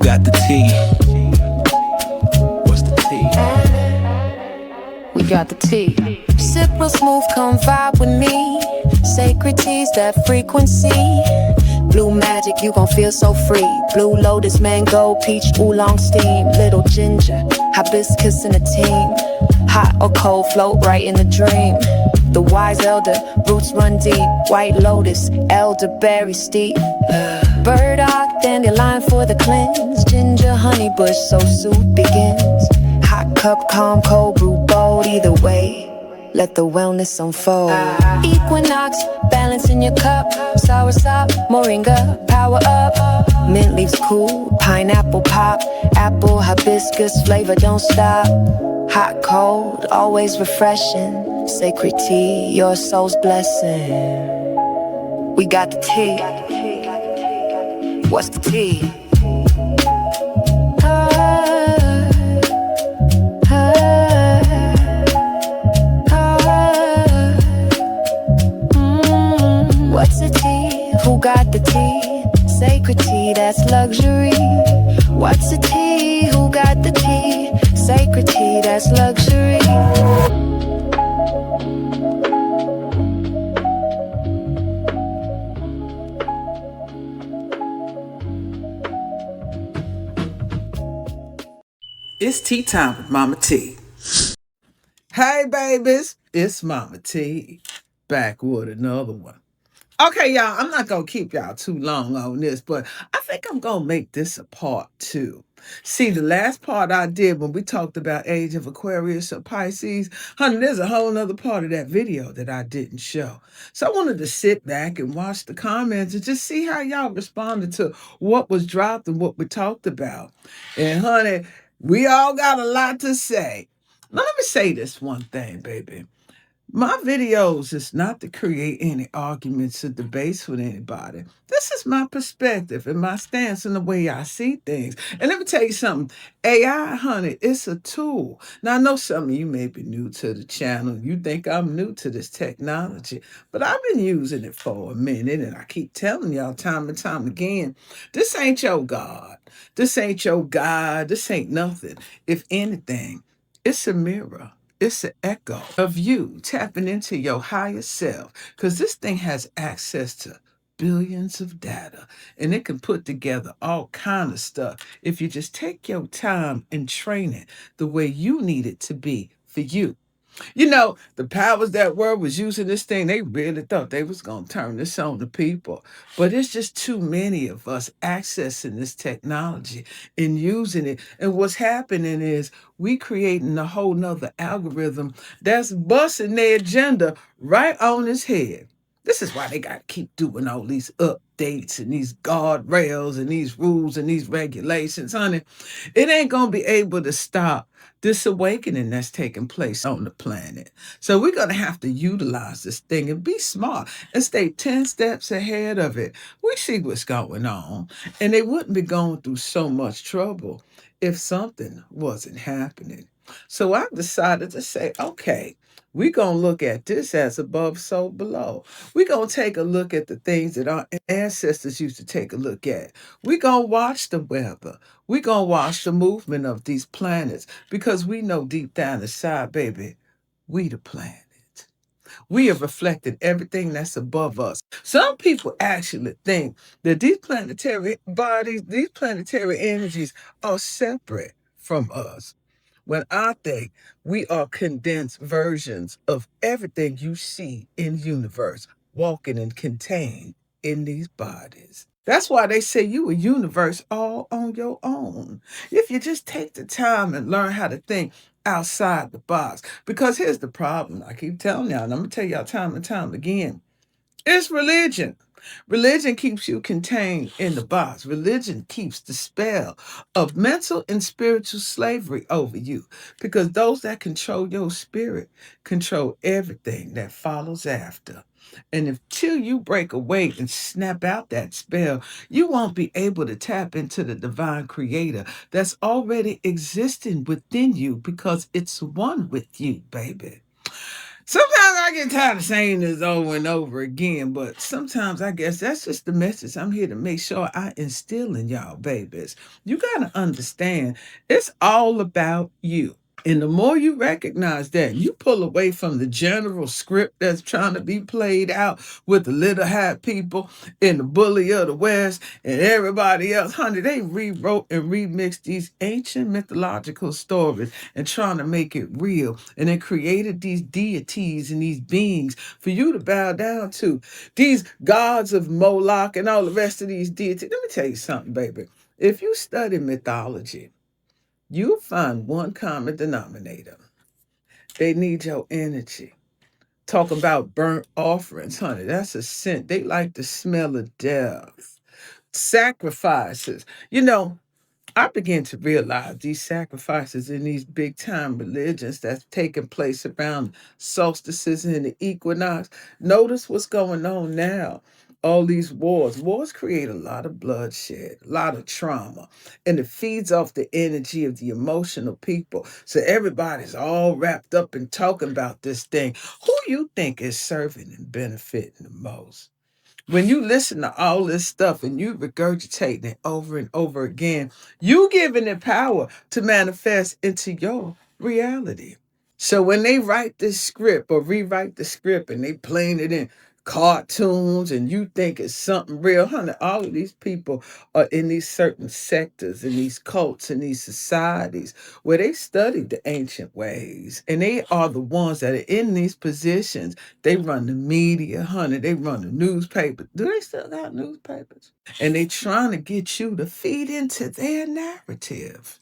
got the tea? What's the tea? We got the tea. Sip real smooth, come vibe with me. Sacred teas, that frequency. Blue magic, you gon' feel so free. Blue lotus, mango, peach, oolong steam. Little ginger, hibiscus in a team. Hot or cold, float right in the dream. The wise elder, roots run deep. White lotus, elderberry steep. Burdock, dandelion for the cleanse. Ginger, honey bush, so soup begins. Hot cup, calm, cold brew, bold. Either way, let the wellness unfold. Equinox, balance in your cup. Soursop, moringa, power up. Mint leaves cool, pineapple pop. Apple, hibiscus, flavor don't stop. Hot, cold, always refreshing. Sacred tea, your soul's blessing. We got the tea. What's the tea? What's the tea? Who got the tea? Sacred tea, that's luxury. What's the tea? Who got the tea? Sacred tea, that's luxury. It's tea time with MahMah Tea. Hey babies, it's MahMah Tea, back with another one. Okay, y'all, I'm not going to keep y'all too long on this, but I think I'm going to make this a part 2. See, the last part I did when we talked about age of Aquarius or Pisces, honey, there's a whole nother part of that video that I didn't show. So I wanted to sit back and watch the comments and just see how y'all responded to what was dropped and what we talked about. And honey, we all got a lot to say. Now, let me say this one thing, baby. My videos is not to create any arguments or debates with anybody. This is my perspective and my stance and the way I see things. And let me tell you something. AI, honey, it's a tool. Now, I know some of you may be new to the channel. You think I'm new to this technology, but I've been using it for a minute, and I keep telling y'all time and time again, this ain't your God. This ain't your God. This ain't nothing. If anything, it's a mirror. It's an echo of you tapping into your higher self, because this thing has access to billions of data, and it can put together all kind of stuff if you just take your time and train it the way you need it to be for you. You know, the powers that were was using this thing. They really thought they was going to turn this on the people. But it's just too many of us accessing this technology and using it. And what's happening is we creating a whole nother algorithm that's busting their agenda right on its head. This is why they got to keep doing all these updates and these guardrails and these rules and these regulations, honey. It ain't going to be able to stop this awakening that's taking place on the planet. So we're going to have to utilize this thing and be smart and stay 10 steps ahead of it. We see what's going on, and they wouldn't be going through so much trouble if something wasn't happening. So I've decided to say, okay, we're going to look at this as above, so below. We're going to take a look at the things that our ancestors used to take a look at. We're going to watch the weather. We're going to watch the movement of these planets, because we know deep down inside, baby, we the planet. We have reflected everything that's above us. Some people actually think that these planetary bodies, these planetary energies are separate from us, when I think we are condensed versions of everything you see in the universe, walking and contained in these bodies. That's why they say you a universe all on your own. If you just take the time and learn how to think outside the box. Because here's the problem. I keep telling y'all, and I'm going to tell y'all time and time again. It's religion. Religion keeps you contained in the box. Religion keeps the spell of mental and spiritual slavery over you, because those that control your spirit control everything that follows after. And until you break away and snap out that spell, you won't be able to tap into the divine creator that's already existing within you, because it's one with you, baby. Sometimes I get tired of saying this over and over again, but sometimes I guess that's just the message I'm here to make sure I instill in y'all babies. You got to understand, it's all about you. And the more you recognize that, you pull away from the general script that's trying to be played out with the little hat people and the bully of the West and everybody else. Honey, they rewrote and remixed these ancient mythological stories and trying to make it real. And they created these deities and these beings for you to bow down to. These gods of Moloch and all the rest of these deities. Let me tell you something, baby. If you study mythology, you'll find one common denominator. They need your energy. Talk about burnt offerings, honey. That's a scent. They like the smell of death. Sacrifices. You know, I began to realize these sacrifices in these big time religions that's taking place around solstices and the equinox. Notice what's going on now. All these wars. Wars create a lot of bloodshed, a lot of trauma, and it feeds off the energy of the emotional people. So everybody's all wrapped up in talking about this thing. Who you think is serving and benefiting the most? When you listen to all this stuff and you regurgitate it over and over again, you giving it power to manifest into your reality. So when they write this script or rewrite the script and they playing it in cartoons and you think it's something real, honey, all of these people are in these certain sectors, in these cults, in these societies where they studied the ancient ways. And they are the ones that are in these positions. They run the media, honey. They run the newspapers. Do they still got newspapers? And they trying to get you to feed into their narrative.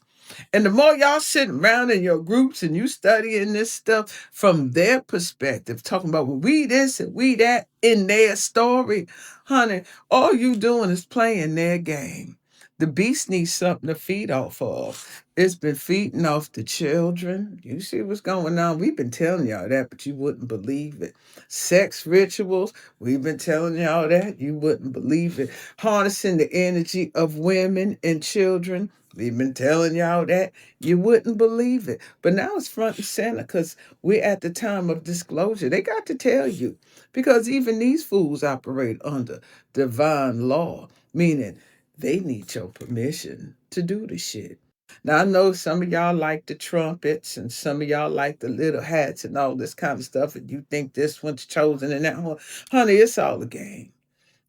And the more y'all sitting around in your groups and you studying this stuff from their perspective, talking about well, we this and we that in their story, honey, all you doing is playing their game. The beast needs something to feed off of. It's been feeding off the children. You see what's going on? We've been telling y'all that, but you wouldn't believe it. Sex rituals, we've been telling y'all that. You wouldn't believe it. Harnessing the energy of women and children. We've been telling y'all that. You wouldn't believe it. But now it's front and center because we're at the time of disclosure. They got to tell you because even these fools operate under divine law, meaning they need your permission to do the shit. Now, I know some of y'all like the trumpets and some of y'all like the little hats and all this kind of stuff, and you think this one's chosen and that one. Honey, it's all a game.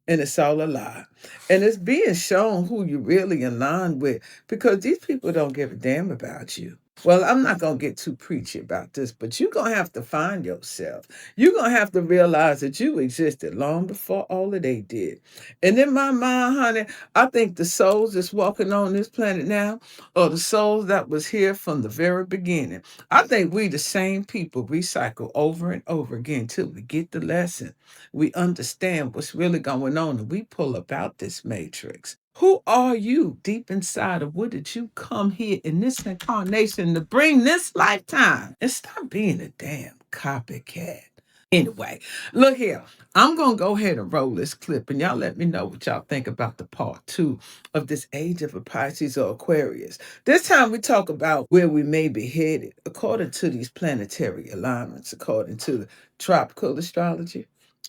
And it's all a lie. And it's being shown who you really align with because these people don't give a damn about you. Well, I'm not going to get too preachy about this, but you're going to have to find yourself. You're going to have to realize that you existed long before all of they did. And in my mind, honey, I think the souls that's walking on this planet now are the souls that was here from the very beginning. I think we the same people recycle over and over again till we get the lesson. We understand what's really going on and we pull up out this matrix. Who are you deep inside of what did you come here in this incarnation to bring this lifetime? And stop being a damn copycat. Anyway, look here. I'm going to go ahead and roll this clip and y'all let me know what y'all think about the part 2 of this age of a Pisces or Aquarius. This time we talk about where we may be headed according to these planetary alignments, according to the tropical astrology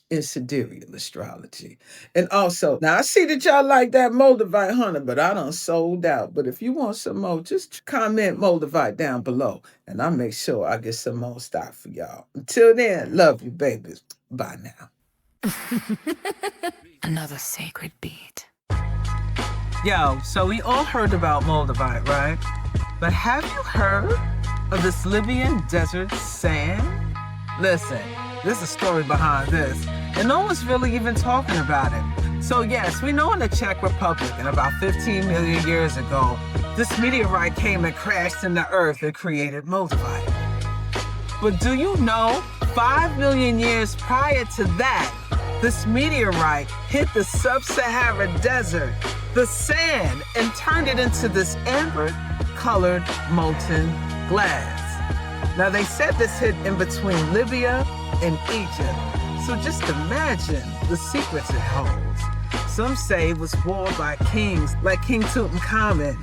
and sidereal astrology. And also, now I see that y'all like that Moldavite hunter, but I done sold out. But if you want some more, just comment Moldavite down below, and I'll make sure I get some more stock for y'all. Until then, love you, babies. Bye now. Another sacred beat. Yo, so we all heard about Moldavite, right? But have you heard of this Libyan desert sand? Listen, there's a story behind this, and no one's really even talking about it. So yes, we know in the Czech Republic, and about 15 million years ago, this meteorite came and crashed in the earth and created Moldavite. But do you know, 5 million years prior to that, this meteorite hit the sub-Saharan desert, the sand, and turned it into this amber-colored molten glass. Now they said this hit in between Libya and Egypt. So just imagine the secrets it holds. Some say it was worn by kings like King Tutankhamun,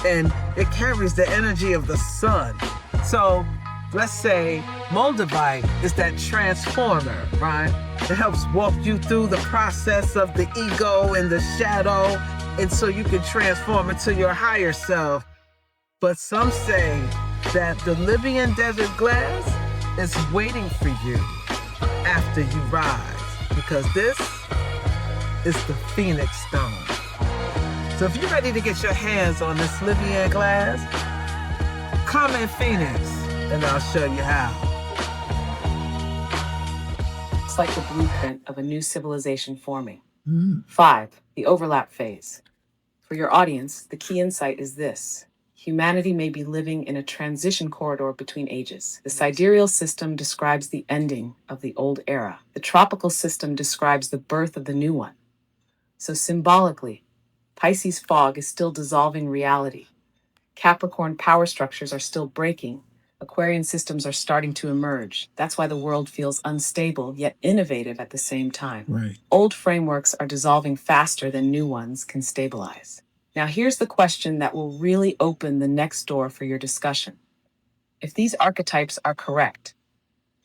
and it carries the energy of the sun. So let's say Moldavite is that transformer, right? It helps walk you through the process of the ego and the shadow, and so you can transform into your higher self. But some say that the Libyan desert glass is waiting for you after you rise, because this is the Phoenix Stone. So if you're ready to get your hands on this Libyan glass, comment Phoenix and I'll show you how. It's like the blueprint of a new civilization forming. 5. The overlap phase. For your audience, the key insight is this. Humanity may be living in a transition corridor between ages. The sidereal system describes the ending of the old era. The tropical system describes the birth of the new one. So symbolically, Pisces fog is still dissolving reality. Capricorn power structures are still breaking. Aquarian systems are starting to emerge. That's why the world feels unstable yet innovative at the same time. Right. Old frameworks are dissolving faster than new ones can stabilize. Now, here's the question that will really open the next door for your discussion. If these archetypes are correct,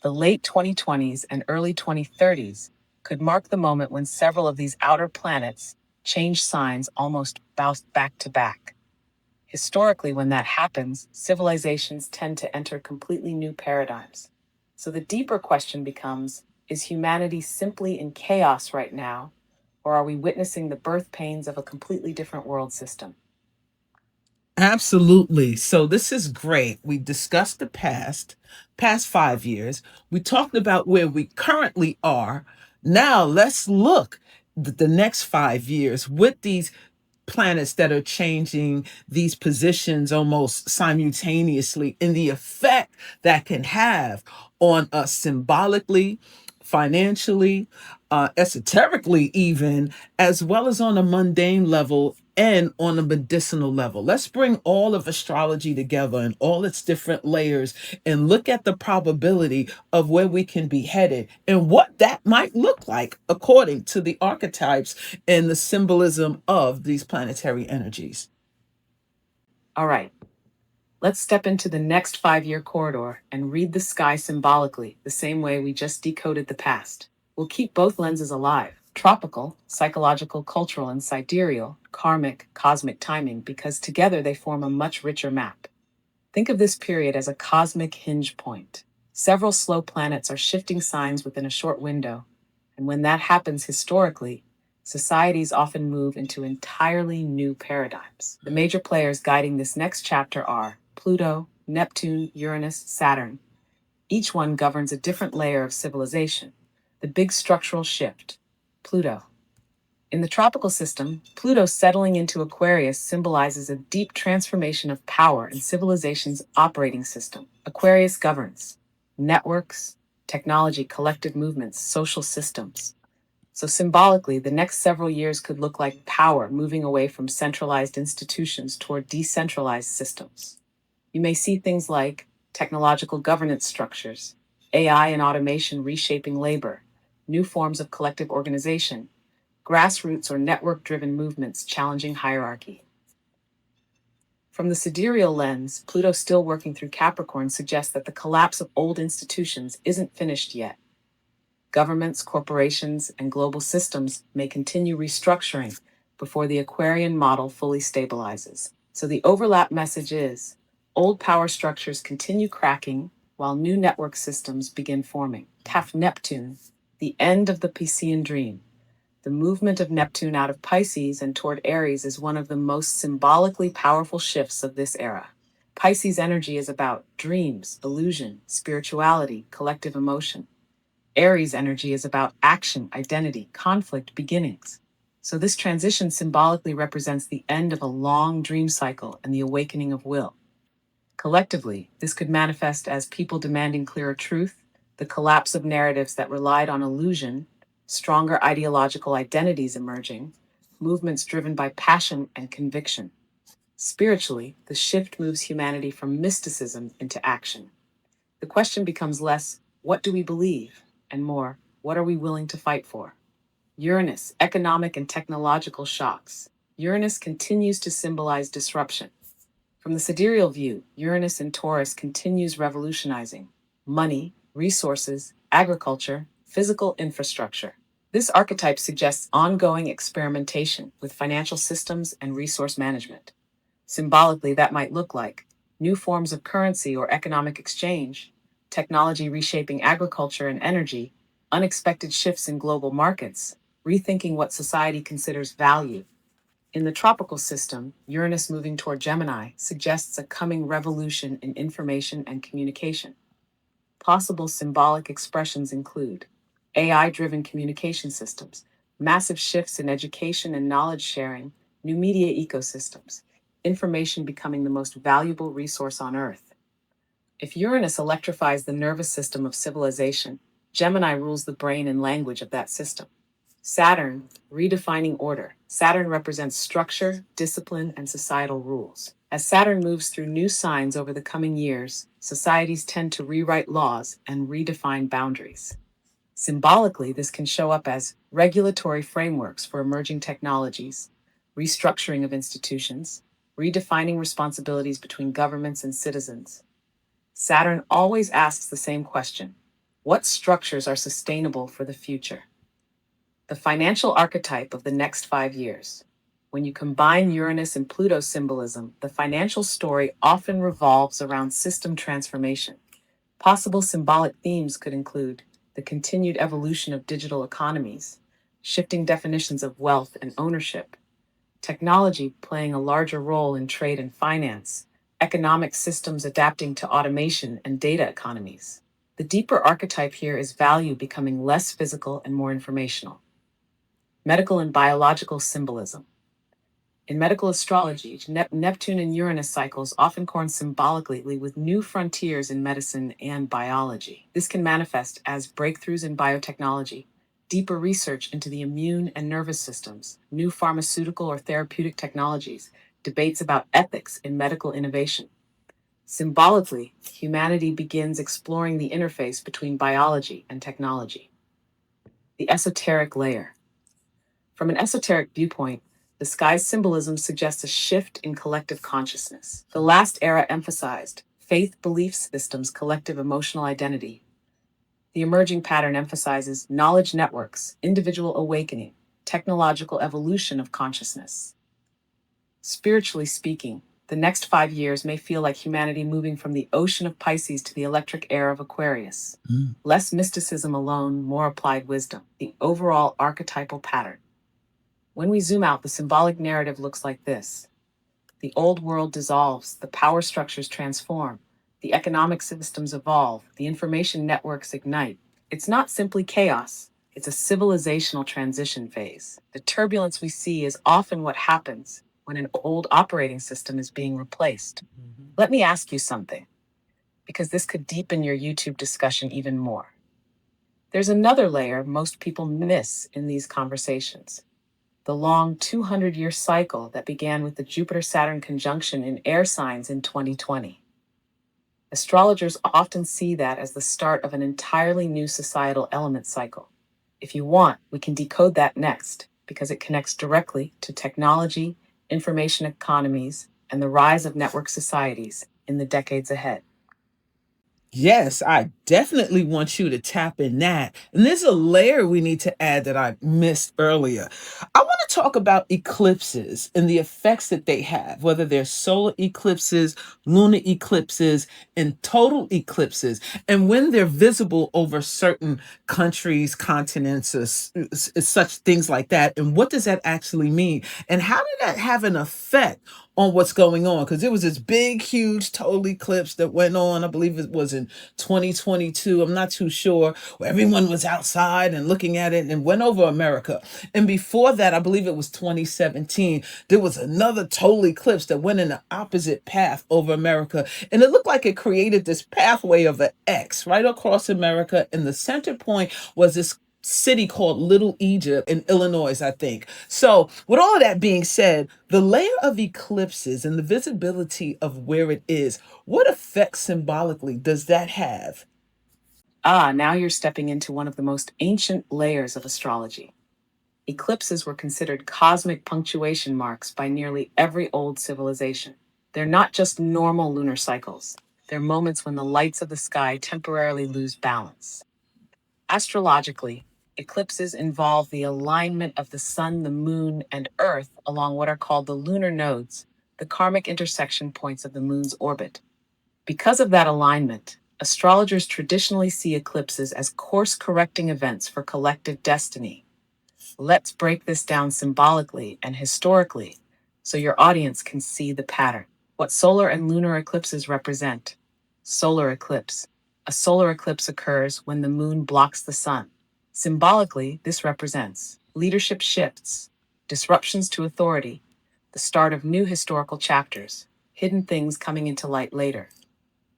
the late 2020s and early 2030s could mark the moment when several of these outer planets change signs almost back to back. Historically, when that happens, civilizations tend to enter completely new paradigms. So the deeper question becomes, is humanity simply in chaos right now, or are we witnessing the birth pains of a completely different world system? Absolutely. So this is great. We discussed the past 5 years. We talked about where we currently are. Now let's look at the next 5 years with these planets that are changing these positions almost simultaneously, and the effect that can have on us symbolically, financially, esoterically, even, as well as on a mundane level and on a medicinal level. Let's bring all of astrology together and all its different layers and look at the probability of where we can be headed and what that might look like according to the archetypes and the symbolism of these planetary energies. All right, let's step into the next 5 year corridor and read the sky symbolically, the same way we just decoded the past. We'll keep both lenses alive: tropical, psychological, cultural, and sidereal, karmic, cosmic timing, because together they form a much richer map. Think of this period as a cosmic hinge point. Several slow planets are shifting signs within a short window, and when that happens historically, societies often move into entirely new paradigms. The major players guiding this next chapter are Pluto, Neptune, Uranus, Saturn. Each one governs a different layer of civilization. The big structural shift, Pluto. In the tropical system, Pluto settling into Aquarius symbolizes a deep transformation of power in civilization's operating system. Aquarius governs networks, technology, collective movements, social systems. So symbolically, the next several years could look like power moving away from centralized institutions toward decentralized systems. You may see things like technological governance structures, AI and automation reshaping labor, new forms of collective organization, grassroots or network-driven movements challenging hierarchy. From the sidereal lens, Pluto still working through Capricorn suggests that the collapse of old institutions isn't finished yet. Governments, corporations, and global systems may continue restructuring before the Aquarian model fully stabilizes. So the overlap message is, old power structures continue cracking while new network systems begin forming. Taf Neptune, the end of the Piscean dream. The movement of Neptune out of Pisces and toward Aries is one of the most symbolically powerful shifts of this era. Pisces energy is about dreams, illusion, spirituality, collective emotion. Aries energy is about action, identity, conflict, beginnings. So this transition symbolically represents the end of a long dream cycle and the awakening of will. Collectively, this could manifest as people demanding clearer truth, the collapse of narratives that relied on illusion, stronger ideological identities emerging, movements driven by passion and conviction. Spiritually, the shift moves humanity from mysticism into action. The question becomes less, what do we believe? And more, what are we willing to fight for? Uranus, economic and technological shocks. Uranus continues to symbolize disruption. From the sidereal view, Uranus in Taurus continues revolutionizing money, resources, agriculture, physical infrastructure. This archetype suggests ongoing experimentation with financial systems and resource management. Symbolically, that might look like new forms of currency or economic exchange, technology reshaping agriculture and energy, unexpected shifts in global markets, rethinking what society considers value. In the tropical system, Uranus moving toward Gemini suggests a coming revolution in information and communication. Possible symbolic expressions include AI driven communication systems, massive shifts in education and knowledge sharing, new media ecosystems, information becoming the most valuable resource on Earth. If Uranus electrifies the nervous system of civilization, Gemini rules the brain and language of that system. Saturn, redefining order. Saturn represents structure, discipline, and societal rules. As Saturn moves through new signs over the coming years, societies tend to rewrite laws and redefine boundaries. Symbolically, this can show up as regulatory frameworks for emerging technologies, restructuring of institutions, redefining responsibilities between governments and citizens. Saturn always asks the same question: what structures are sustainable for the future? The financial archetype of the next 5 years. When you combine Uranus and Pluto symbolism, the financial story often revolves around system transformation. Possible symbolic themes could include the continued evolution of digital economies, shifting definitions of wealth and ownership, technology playing a larger role in trade and finance, economic systems adapting to automation and data economies. The deeper archetype here is value becoming less physical and more informational. Medical and biological symbolism. In medical astrology, Neptune and Uranus cycles often correspond symbolically with new frontiers in medicine and biology. This can manifest as breakthroughs in biotechnology, deeper research into the immune and nervous systems, new pharmaceutical or therapeutic technologies, debates about ethics in medical innovation. Symbolically, humanity begins exploring the interface between biology and technology. The esoteric layer. From an esoteric viewpoint, the sky's symbolism suggests a shift in collective consciousness. The last era emphasized faith, belief systems, collective emotional identity. The emerging pattern emphasizes knowledge networks, individual awakening, technological evolution of consciousness. Spiritually speaking, the next 5 years may feel like humanity moving from the ocean of Pisces to the electric air of Aquarius. Less mysticism alone, more applied wisdom. The overall archetypal pattern. When we zoom out, the symbolic narrative looks like this. The old world dissolves, the power structures transform, the economic systems evolve, the information networks ignite. It's not simply chaos, it's a civilizational transition phase. The turbulence we see is often what happens when an old operating system is being replaced. Let me ask you something, because this could deepen your YouTube discussion even more. There's another layer most people miss in these conversations: the long 200-year cycle that began with the Jupiter-Saturn conjunction in air signs in 2020. Astrologers often see that as the start of an entirely new societal element cycle. If you want, we can decode that next, because it connects directly to technology, information economies, and the rise of network societies in the decades ahead. Yes, I definitely want you to tap in that. And there's a layer we need to add that I missed earlier. I want to talk about eclipses and the effects that they have, whether they're solar eclipses, lunar eclipses, and total eclipses, and when they're visible over certain countries, continents, or such things like that. And what does that actually mean? And how did that have an effect on what's going on? Because there was this big, huge total eclipse that went on, I believe it was in 2022, I'm not too sure, where everyone was outside and looking at it and went over America. And before that, I believe it was 2017, there was another total eclipse that went in the opposite path over America. And it looked like it created this pathway of an X right across America. And the center point was this city called Little Egypt in Illinois, I think. So with all of that being said, the layer of eclipses and the visibility of where it is, what effect symbolically does that have? Now you're stepping into one of the most ancient layers of astrology. Eclipses were considered cosmic punctuation marks by nearly every old civilization. They're not just normal lunar cycles. They're moments when the lights of the sky temporarily lose balance. Astrologically, eclipses involve the alignment of the sun, the moon, and Earth along what are called the lunar nodes, the karmic intersection points of the moon's orbit. Because of that alignment, astrologers traditionally see eclipses as course correcting events for collective destiny. Let's break this down symbolically and historically so your audience can see the pattern. What solar and lunar eclipses represent. Solar eclipse. A solar eclipse occurs when the moon blocks the sun. Symbolically, this represents leadership shifts, disruptions to authority, the start of new historical chapters, hidden things coming into light later.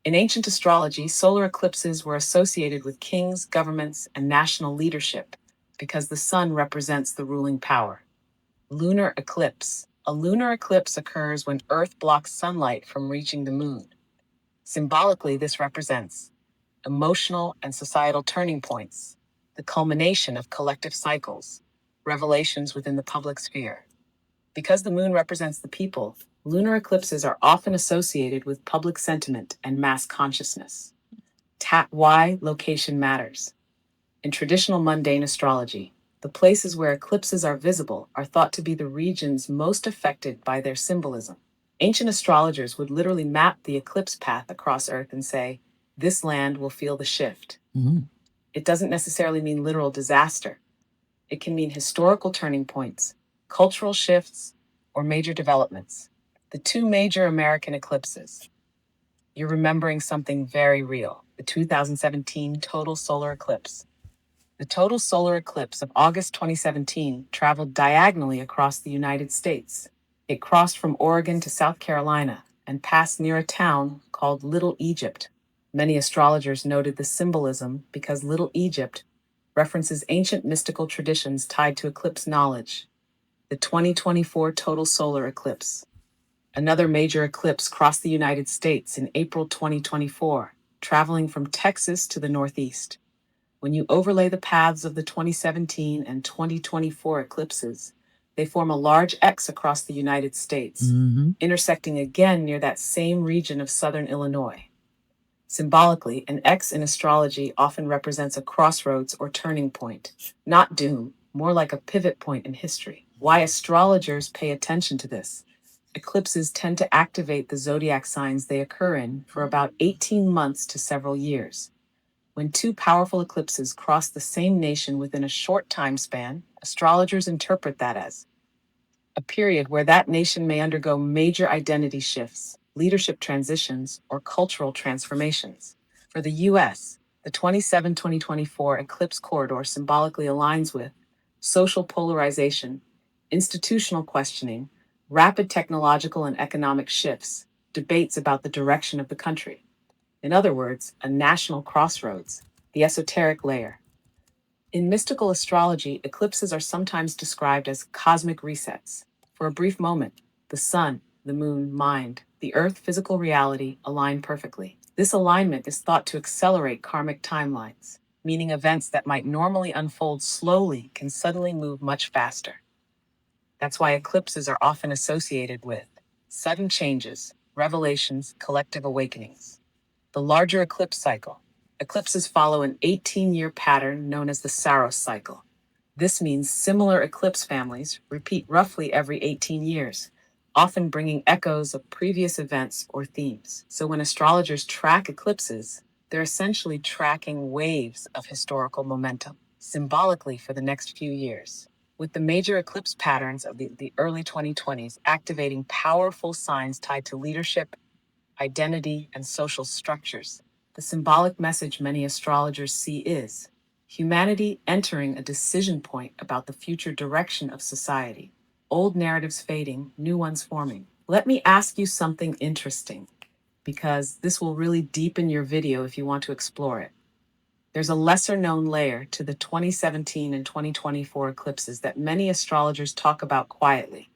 In ancient astrology, solar eclipses were associated with kings, governments, and national leadership because the sun represents the ruling power. Lunar eclipse. A lunar eclipse occurs when Earth blocks sunlight from reaching the moon. Symbolically, this represents emotional and societal turning points, the culmination of collective cycles, revelations within the public sphere. Because the moon represents the people, lunar eclipses are often associated with public sentiment and mass consciousness. Why location matters. In traditional mundane astrology, the places where eclipses are visible are thought to be the regions most affected by their symbolism. Ancient astrologers would literally map the eclipse path across Earth and say, this land will feel the shift. It doesn't necessarily mean literal disaster. It can mean historical turning points, cultural shifts, or major developments. The two major American eclipses. You're remembering something very real, the 2017 total solar eclipse. The total solar eclipse of August 2017 traveled diagonally across the United States. It crossed from Oregon to South Carolina and passed near a town called Little Egypt. Many astrologers noted the symbolism because Little Egypt references ancient mystical traditions tied to eclipse knowledge. The 2024 total solar eclipse. Another major eclipse crossed the United States in April 2024, traveling from Texas to the Northeast. When you overlay the paths of the 2017 and 2024 eclipses, they form a large X across the United States, intersecting again near that same region of southern Illinois. Symbolically, an X in astrology often represents a crossroads or turning point, not doom, more like a pivot point in history. Why astrologers pay attention to this? Eclipses tend to activate the zodiac signs they occur in for about 18 months to several years. When two powerful eclipses cross the same nation within a short time span, astrologers interpret that as a period where that nation may undergo major identity shifts, leadership transitions, or cultural transformations. For the US, the 2024 eclipse corridor symbolically aligns with social polarization, institutional questioning, rapid technological and economic shifts, debates about the direction of the country. In other words, a national crossroads, the esoteric layer. In mystical astrology, eclipses are sometimes described as cosmic resets. For a brief moment, the sun, the moon, mind, the earth, physical reality align perfectly. This alignment is thought to accelerate karmic timelines, meaning events that might normally unfold slowly can suddenly move much faster. That's why eclipses are often associated with sudden changes, revelations, collective awakenings. The larger eclipse cycle. Eclipses follow an 18-year pattern known as the Saros cycle. This means similar eclipse families repeat roughly every 18 years, often bringing echoes of previous events or themes. So when astrologers track eclipses, they're essentially tracking waves of historical momentum, symbolically for the next few years. With the major eclipse patterns of the early 2020s activating powerful signs tied to leadership, identity, and social structures. The symbolic message many astrologers see is humanity entering a decision point about the future direction of society. Old narratives fading, new ones forming. Let me ask you something interesting, because this will really deepen your video if you want to explore it. There's a lesser known layer to the 2017 and 2024 eclipses that many astrologers talk about quietly.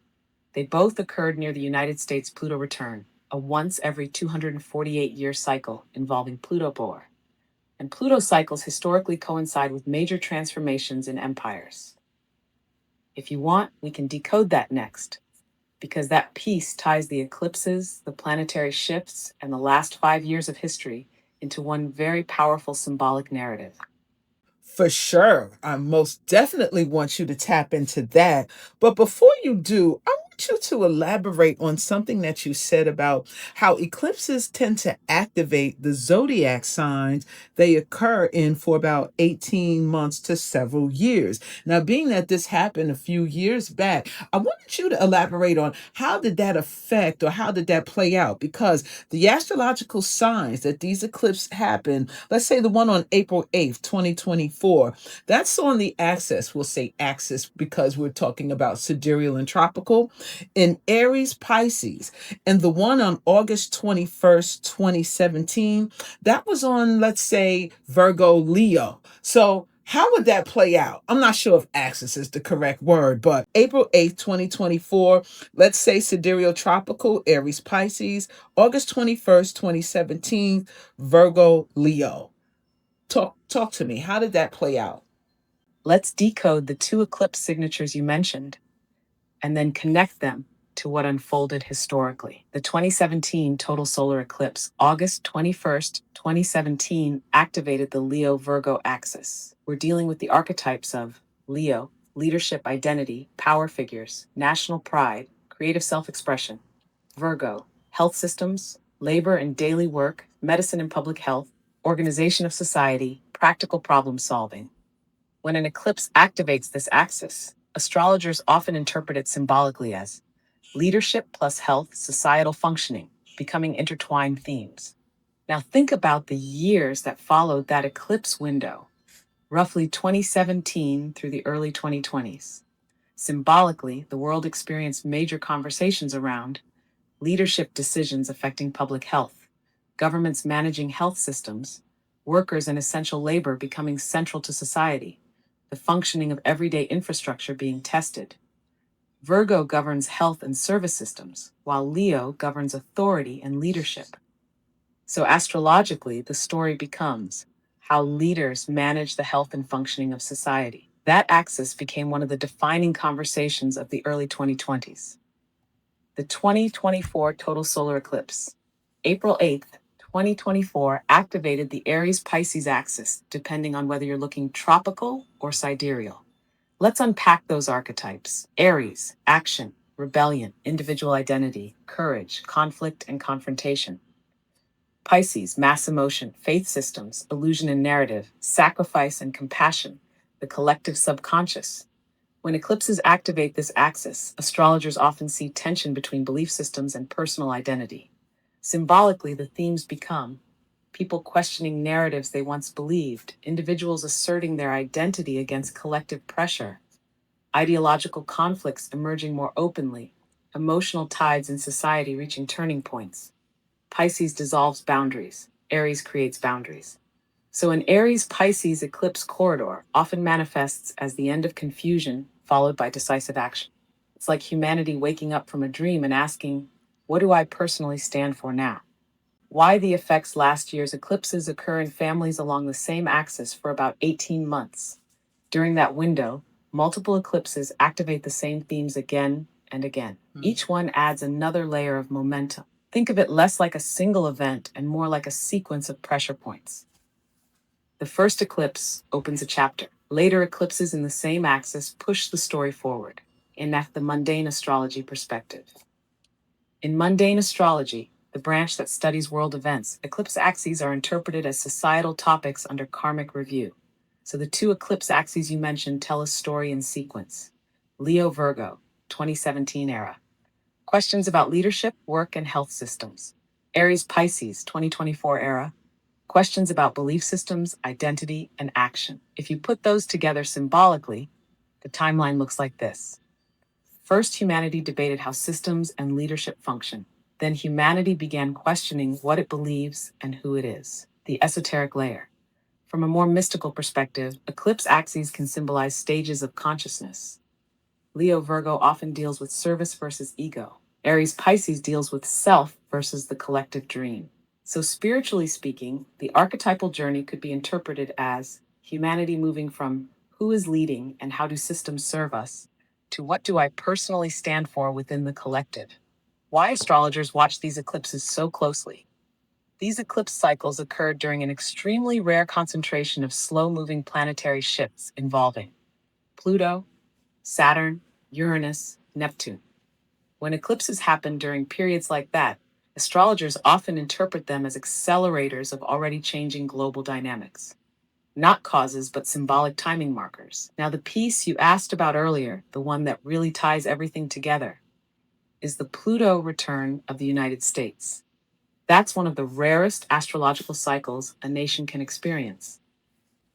They both occurred near the United States Pluto return, a once every 248-year cycle involving Pluto boar. And Pluto cycles historically coincide with major transformations in empires. If you want, we can decode that next. because that piece ties the eclipses, the planetary shifts, and the last 5 years of history into one very powerful symbolic narrative. For sure. I most definitely want you to tap into that. But before you do, I want you to elaborate on something that you said about how eclipses tend to activate the zodiac signs they occur in for about 18 months to several years. Now, being that this happened a few years back, I wanted you to elaborate on how did that affect or how did that play out? Because the astrological signs that these eclipses happen, let's say the one on April 8th, 2024, that's on the axis. We'll say axis because we're talking about sidereal and tropical in Aries, Pisces. And the one on August 21st, 2017, that was on, let's say, Virgo, Leo. So how would that play out? I'm not sure if axis is the correct word, but April 8th, 2024, let's say sidereal tropical, Aries, Pisces, August 21st, 2017, Virgo, Leo. Talk to me. How did that play out? Let's decode the two eclipse signatures you mentioned and then connect them to what unfolded historically. The 2017 total solar eclipse, August 21st, 2017, activated the Leo Virgo axis. We're dealing with the archetypes of Leo, leadership, identity, power figures, national pride, creative self expression; Virgo, health systems, labor and daily work, medicine and public health, organization of society, practical problem solving. When an eclipse activates this axis, astrologers often interpret it symbolically as leadership plus health, societal functioning, becoming intertwined themes. Now think about the years that followed that eclipse window, roughly 2017 through the early 2020s. Symbolically, the world experienced major conversations around leadership decisions affecting public health, governments managing health systems, workers and essential labor becoming central to society, the functioning of everyday infrastructure being tested. Virgo governs health and service systems, while Leo governs authority and leadership. So, astrologically, the story becomes how leaders manage the health and functioning of society. That axis became one of the defining conversations of the early 2020s. The 2024 total solar eclipse, April 8th, 2024, activated the Aries Pisces axis, depending on whether you're looking tropical or sidereal. Let's unpack those archetypes. Aries, action, rebellion, individual identity, courage, conflict, and confrontation. Pisces, mass emotion, faith systems, illusion and narrative, sacrifice and compassion, the collective subconscious. When eclipses activate this axis, astrologers often see tension between belief systems and personal identity. Symbolically, the themes become people questioning narratives they once believed, individuals asserting their identity against collective pressure, ideological conflicts emerging more openly, emotional tides in society reaching turning points. Pisces dissolves boundaries, Aries creates boundaries. So, an Aries Pisces eclipse corridor often manifests as the end of confusion followed by decisive action. It's like humanity waking up from a dream and asking, what do I personally stand for now? Why the effects last year's eclipses occur in families along the same axis for about 18 months. During that window, multiple eclipses activate the same themes again and again. Each one adds another layer of momentum. Think of it less like a single event and more like a sequence of pressure points. The first eclipse opens a chapter. Later eclipses in the same axis push the story forward, in the mundane astrology perspective. In mundane astrology, the branch that studies world events, eclipse axes are interpreted as societal topics under karmic review. So the two eclipse axes you mentioned tell a story in sequence. Leo Virgo, 2017 era. Questions about leadership, work, and health systems. Aries Pisces, 2024 era. Questions about belief systems, identity, and action. If you put those together symbolically, the timeline looks like this. First, humanity debated how systems and leadership function. Then, humanity began questioning what it believes and who it is, the esoteric layer. From a more mystical perspective, eclipse axes can symbolize stages of consciousness. Leo Virgo often deals with service versus ego. Aries Pisces deals with self versus the collective dream. So, spiritually speaking, the archetypal journey could be interpreted as humanity moving from who is leading and how do systems serve us to what do I personally stand for within the collective. Why astrologers watch these eclipses so closely. These eclipse cycles occurred during an extremely rare concentration of slow-moving planetary shifts involving Pluto, Saturn, Uranus, Neptune. When eclipses happen during periods like that, astrologers often interpret them as accelerators of already changing global dynamics. Not causes, but symbolic timing markers. Now, the piece you asked about earlier, the one that really ties everything together, is the Pluto return of the United States. That's one of the rarest astrological cycles a nation can experience.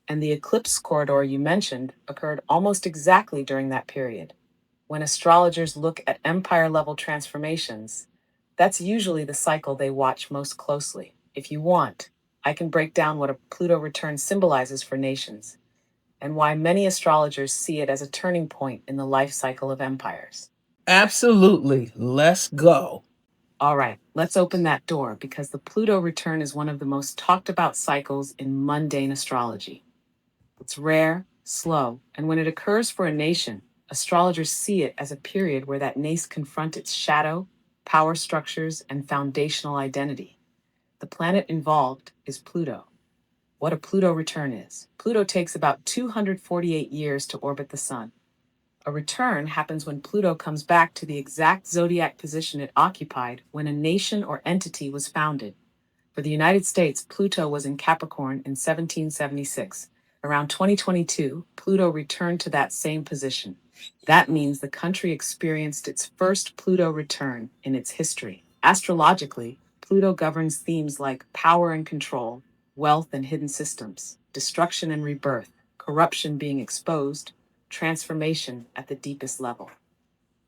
And the eclipse corridor you mentioned occurred almost exactly during that period. When astrologers look at empire level transformations, that's usually the cycle they watch most closely. If you want, I can break down what a Pluto return symbolizes for nations and why many astrologers see it as a turning point in the life cycle of empires. Absolutely. Let's go. All right, let's open that door because the Pluto return is one of the most talked about cycles in mundane astrology. It's rare, slow, and when it occurs for a nation, astrologers see it as a period where that nation confronts its shadow, power structures, and foundational identity. The planet involved is Pluto. What a Pluto return is. Pluto takes about 248 years to orbit the Sun. A return happens when Pluto comes back to the exact zodiac position it occupied when a nation or entity was founded. For the United States, Pluto was in Capricorn in 1776. Around 2022, Pluto returned to that same position. That means the country experienced its first Pluto return in its history. Astrologically, Pluto governs themes like power and control, wealth and hidden systems, destruction and rebirth, corruption being exposed, transformation at the deepest level.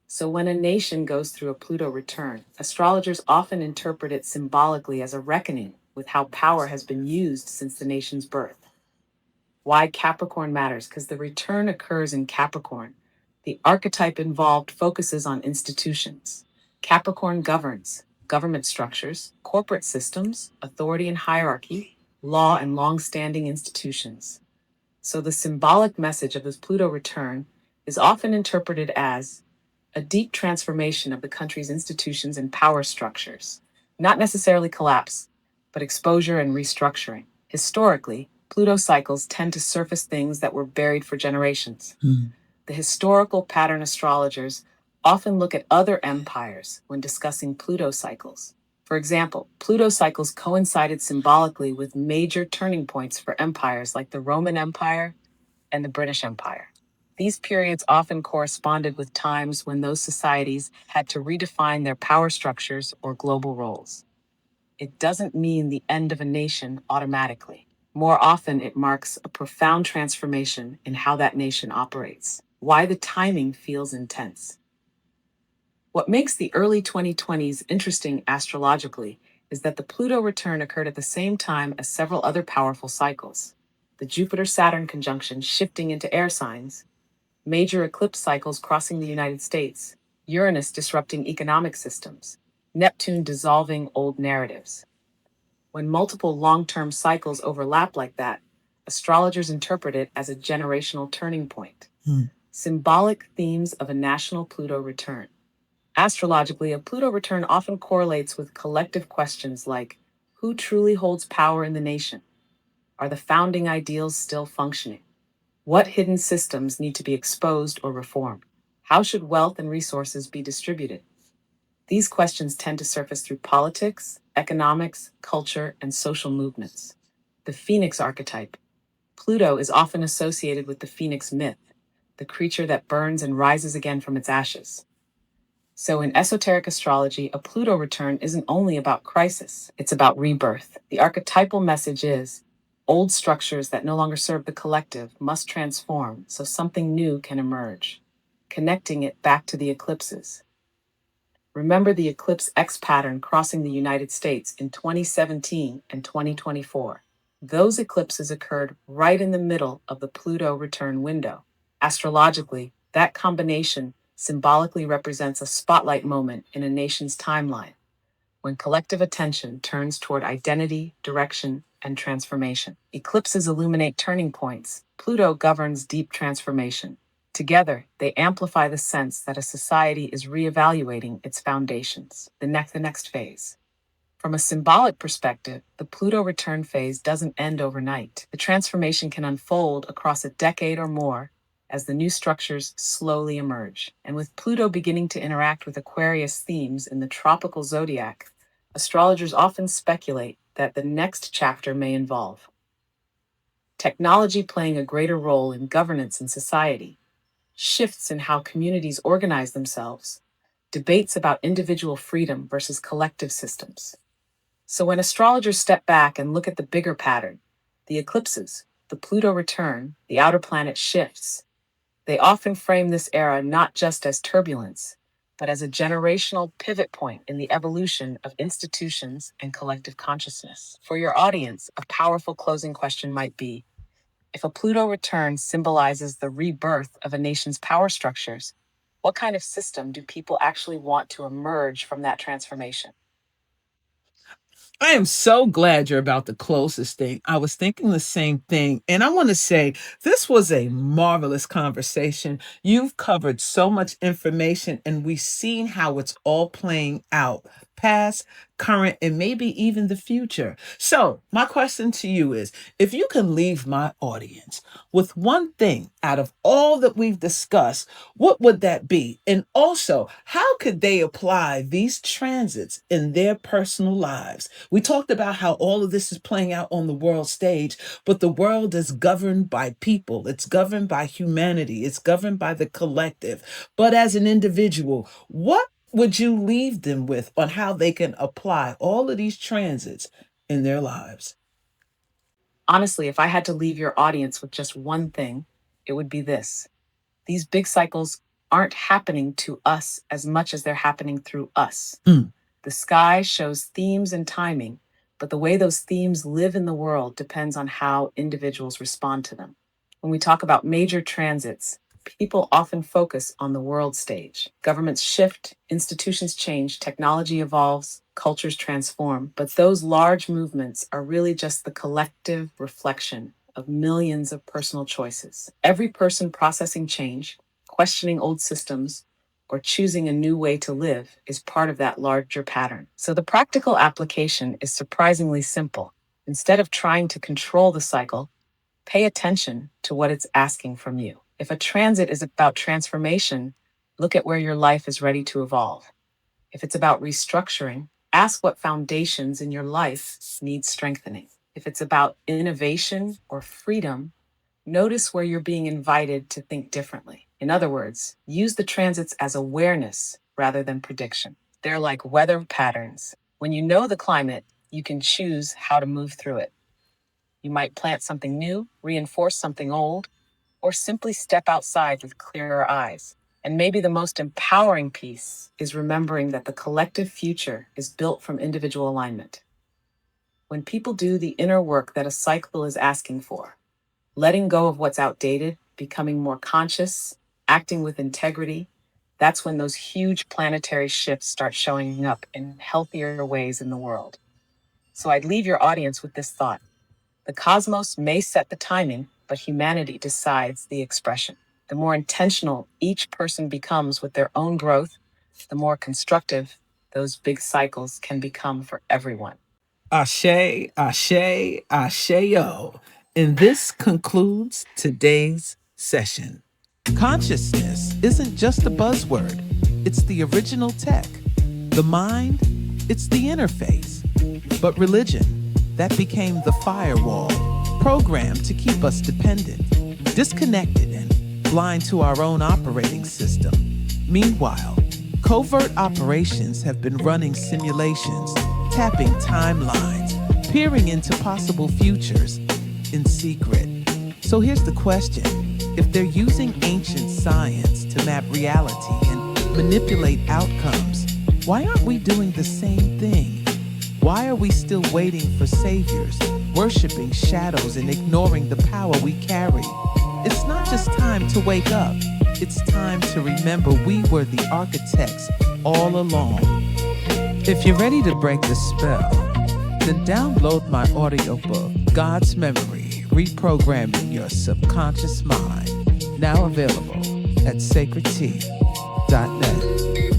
So, when a nation goes through a Pluto return, astrologers often interpret it symbolically as a reckoning with how power has been used since the nation's birth. Why Capricorn matters? Because the return occurs in Capricorn. The archetype involved focuses on institutions. Capricorn governs government structures, corporate systems, authority and hierarchy, law and long standing institutions. So, the symbolic message of this Pluto return is often interpreted as a deep transformation of the country's institutions and power structures. Not necessarily collapse, but exposure and restructuring. Historically, Pluto cycles tend to surface things that were buried for generations. The historical pattern astrologers often look at other empires when discussing Pluto cycles. For example, Pluto cycles coincided symbolically with major turning points for empires like the Roman Empire and the British Empire. These periods often corresponded with times when those societies had to redefine their power structures or global roles. It doesn't mean the end of a nation automatically. More often, it marks a profound transformation in how that nation operates. Why the timing feels intense. What makes the early 2020s interesting astrologically is that the Pluto return occurred at the same time as several other powerful cycles. The Jupiter-Saturn conjunction shifting into air signs, major eclipse cycles crossing the United States, Uranus disrupting economic systems, Neptune dissolving old narratives. When multiple long-term cycles overlap like that, astrologers interpret it as a generational turning point. Symbolic themes of a national Pluto return. Astrologically, a Pluto return often correlates with collective questions like who truly holds power in the nation? Are the founding ideals still functioning? What hidden systems need to be exposed or reformed? How should wealth and resources be distributed? These questions tend to surface through politics, economics, culture, and social movements. The Phoenix archetype. Pluto is often associated with the Phoenix myth, the creature that burns and rises again from its ashes. So, in esoteric astrology, a Pluto return isn't only about crisis, it's about rebirth. The archetypal message is old structures that no longer serve the collective must transform so something new can emerge, connecting it back to the eclipses. Remember the eclipse X pattern crossing the United States in 2017 and 2024. Those eclipses occurred right in the middle of the Pluto return window. Astrologically, that combination symbolically represents a spotlight moment in a nation's timeline, when collective attention turns toward identity, direction, and transformation. Eclipses illuminate turning points. Pluto governs deep transformation. Together, they amplify the sense that a society is reevaluating its foundations, the next phase. From a symbolic perspective, the Pluto return phase doesn't end overnight. The transformation can unfold across a decade or more as the new structures slowly emerge. And with Pluto beginning to interact with Aquarius themes in the tropical zodiac, astrologers often speculate that the next chapter may involve technology playing a greater role in governance and society, shifts in how communities organize themselves, debates about individual freedom versus collective systems. So when astrologers step back and look at the bigger pattern, the eclipses, the Pluto return, the outer planet shifts, they often frame this era not just as turbulence, but as a generational pivot point in the evolution of institutions and collective consciousness. For your audience, a powerful closing question might be, if a Pluto return symbolizes the rebirth of a nation's power structures, what kind of system do people actually want to emerge from that transformation? I am so glad you're about the closest thing. I was thinking the same thing. And I want to say this was a marvelous conversation. You've covered so much information, and we've seen how it's all playing out past, current, and maybe even the future. So, my question to you is, if you can leave my audience with one thing out of all that we've discussed, what would that be? And also, how could they apply these transits in their personal lives? We talked about how all of this is playing out on the world stage, but the world is governed by people. It's governed by humanity. It's governed by the collective. But as an individual, what would you leave them with on how they can apply all of these transits in their lives? Honestly, if I had to leave your audience with just one thing, it would be this. These big cycles aren't happening to us as much as they're happening through us. Mm. The sky shows themes and timing, but the way those themes live in the world depends on how individuals respond to them. When we talk about major transits, people often focus on the world stage. Governments shift, institutions change, technology evolves, cultures transform, but those large movements are really just the collective reflection of millions of personal choices. Every person processing change, questioning old systems, or choosing a new way to live is part of that larger pattern. So the practical application is surprisingly simple. Instead of trying to control the cycle, pay attention to what it's asking from you. If a transit is about transformation, look at where your life is ready to evolve. If it's about restructuring, ask what foundations in your life need strengthening. If it's about innovation or freedom, notice where you're being invited to think differently. In other words, use the transits as awareness rather than prediction. They're like weather patterns. When you know the climate, you can choose how to move through it. You might plant something new, reinforce something old, or simply step outside with clearer eyes. And maybe the most empowering piece is remembering that the collective future is built from individual alignment. When people do the inner work that a cycle is asking for, letting go of what's outdated, becoming more conscious, acting with integrity, that's when those huge planetary shifts start showing up in healthier ways in the world. So I'd leave your audience with this thought. The cosmos may set the timing, but humanity decides the expression. The more intentional each person becomes with their own growth, the more constructive those big cycles can become for everyone. Ashe, ashe, ashe-yo. And this concludes today's session. Consciousness isn't just a buzzword. It's the original tech. The mind, it's the interface. But religion, that became the firewall, programmed to keep us dependent, disconnected, and blind to our own operating system. Meanwhile, covert operations have been running simulations, tapping timelines, peering into possible futures in secret. So here's the question. If they're using ancient science to map reality and manipulate outcomes, why aren't we doing the same thing? Why are we still waiting for saviors, worshiping shadows and ignoring the power we carry? It's not just time to wake up. It's time to remember we were the architects all along. If you're ready to break the spell, then download my audiobook, God's Memory, Reprogramming Your Subconscious Mind, now available at sacredtea.net.